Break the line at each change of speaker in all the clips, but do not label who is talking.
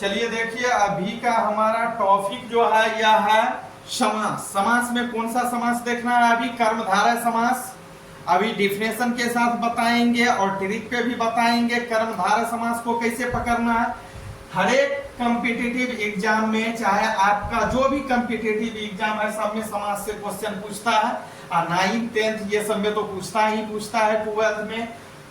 चलिए देखिए, अभी का हमारा टॉपिक जो है यह है समास। समास में कौन सा समास देखना है? अभी कर्मधारय समास अभी डिफिनेशन के साथ बताएंगे और ट्रिक पे भी बताएंगे कर्मधारय समास को कैसे पकड़ना है। हर एक कॉम्पिटिटिव एग्जाम में, चाहे आपका जो भी कॉम्पिटिटिव एग्जाम है, सब में समास से क्वेश्चन पूछता है। और 9th 10th ये सब में तो पूछता है 12th में।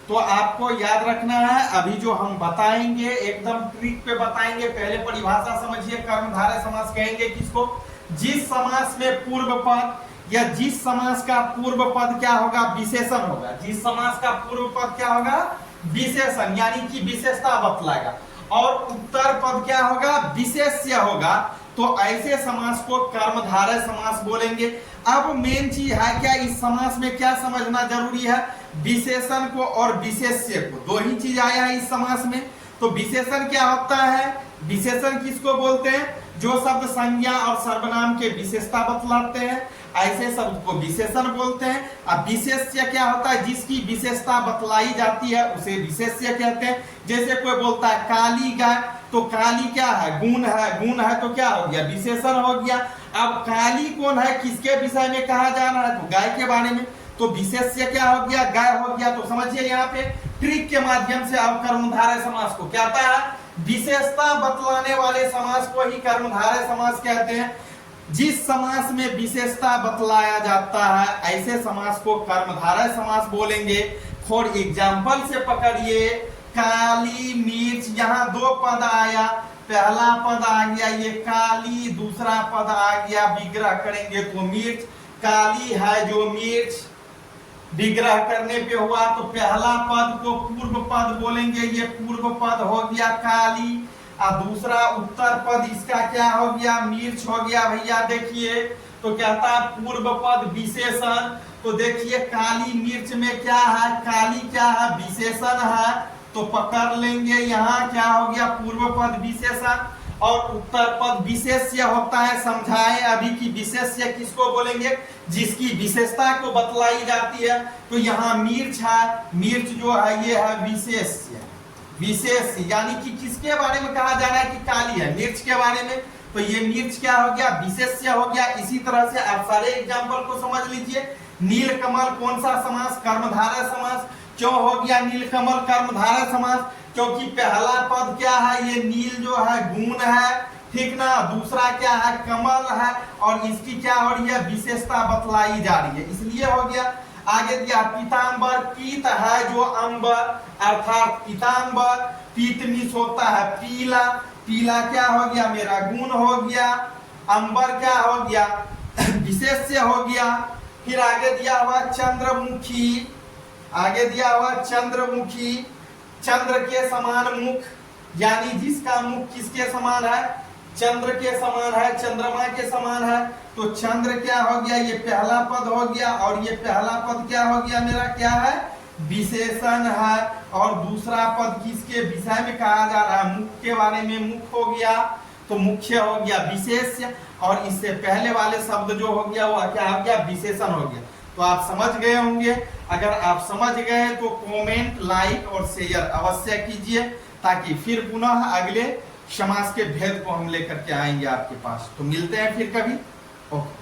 तो आपको याद रखना है, अभी जो हम बताएंगे एकदम ट्रिक पे बताएंगे। पहले परिभाषा समझिए। कर्मधारय समास कहेंगे किसको? जिस समास में पूर्व पद या जिस समास का पूर्व पद क्या होगा? विशेषण होगा। जिस समास का पूर्व पद क्या होगा? विशेषण, यानी कि विशेषता बतलाएगा। और उत्तर पद क्या होगा? विशेष्य होगा। तो ऐसे समास को कर्मधारय समास बोलेंगे। अब मेन चीज है क्या, इस समास में क्या समझना जरूरी है? विशेषण को और विशेष्य को, दो ही चीज आया है इस समास में। तो विशेषण क्या होता है? विशेषण किसको बोलते हैं? जो शब्द संज्ञा और सर्वनाम के विशेषता बतलाते हैं, ऐसे शब्द को विशेषण बोलते हैं। अब विशेष्य क्या होता है? जिसकी विशेषता बतलाई जाती है उसे विशेष्य कहते हैं। जैसे कोई बोलता है काली गाय, तो काली क्या है? गुण है। गुण है तो क्या हो गया? विशेषण हो गया। अब काली कौन है? किसके विषय में कहा जा रहा है? तो गाय के बारे में। तो विशेष्य क्या हो गया? गाय हो गया। तो समझिए यहाँ पे ट्रिक के माध्यम से अब कर्मधारय समास को क्या होता है? विशेषता बतलाने वाले समास को ही कर्मधारय समास कहते हैं। जिस समास में विशेषता बतलाया जाता है ऐसे समास को कर्मधारय समास बोलेंगे। फॉर एग्जाम्पल से पकड़िए, काली मिर्च, यहाँ दो पद आया। पहला पद आ गया ये काली, दूसरा पद आ गया विग्रह करेंगे तो मिर्च। काली है जो मिर्च विग्रह करने पे हुआ, तो पहला पद को पूर्व पद बोलेंगे। ये पूर्व पद हो गया काली। और दूसरा उत्तर पद इसका क्या हो गया? मिर्च हो गया। भैया देखिए, तो कहता है पूर्व पद विशेषण। तो देखिए काली मिर्च में क्या है? काली क्या है? विशेषण है। तो पकड़ लेंगे यहाँ क्या हो गया? पूर्व पद विशेषण। और उत्तर पद विशेष्य होता है। समझाए अभी कि विशेष्य किसको बोलेंगे? जिसकी विशेषता को बतलाई जाती है। तो यहाँ मिर्च है, मिर्च जो है ये है विशेष्य। विशेष यानी कि किसके बारे में कहा जा रहा है कि काली है? मिर्च के बारे में। तो ये मिर्च क्या हो गया? विशेष्य हो गया। इसी तरह से आप सारे एग्जाम्पल को समझ लीजिए। नीलकमल कौन सा समास? कर्मधारय समास। क्यों हो गया नीलकमल कर्मधारय समास? क्योंकि पहला पद क्या है? ये नील जो है गुण है, ठीक ना। दूसरा क्या है? कमल है। और इसकी क्या हो रही है? विशेषता बतलाई जा रही है, इसलिए हो गया। आगे दिया पीतांबर, पीत है जो अंबर, अर्थात पीतांबर। पीतमिस होता है पीला। पीला क्या हो गया? मेरा गुण हो गया। अंबर क्या हो गया? विशेष्य हो गया। फिर आगे दिया हुआ चंद्रमुखी। आगे दिया हुआ चंद्रमुखी, चंद्र के समान मुख, यानी जिसका मुख किसके समान है? चंद्र के समान है, चंद्रमा के समान है। तो चंद्र क्या हो गया? ये पहला पद हो गया। और ये पहला पद क्या हो गया? मेरा क्या है? विशेषण है। और दूसरा पद किसके विषय में कहा जा रहा है? मुख के बारे में। मुख हो गया तो मुख्य हो गया विशेष्य। और इससे पहले वाले शब्द जो हो गया वो क्या हो गया? विशेषण हो गया। तो आप समझ गए होंगे। अगर आप समझ गए तो कमेंट, लाइक और शेयर अवश्य कीजिए, ताकि फिर पुनः अगले समास के भेद को हम लेकर के आएंगे आपके पास। तो मिलते हैं फिर कभी। ओके।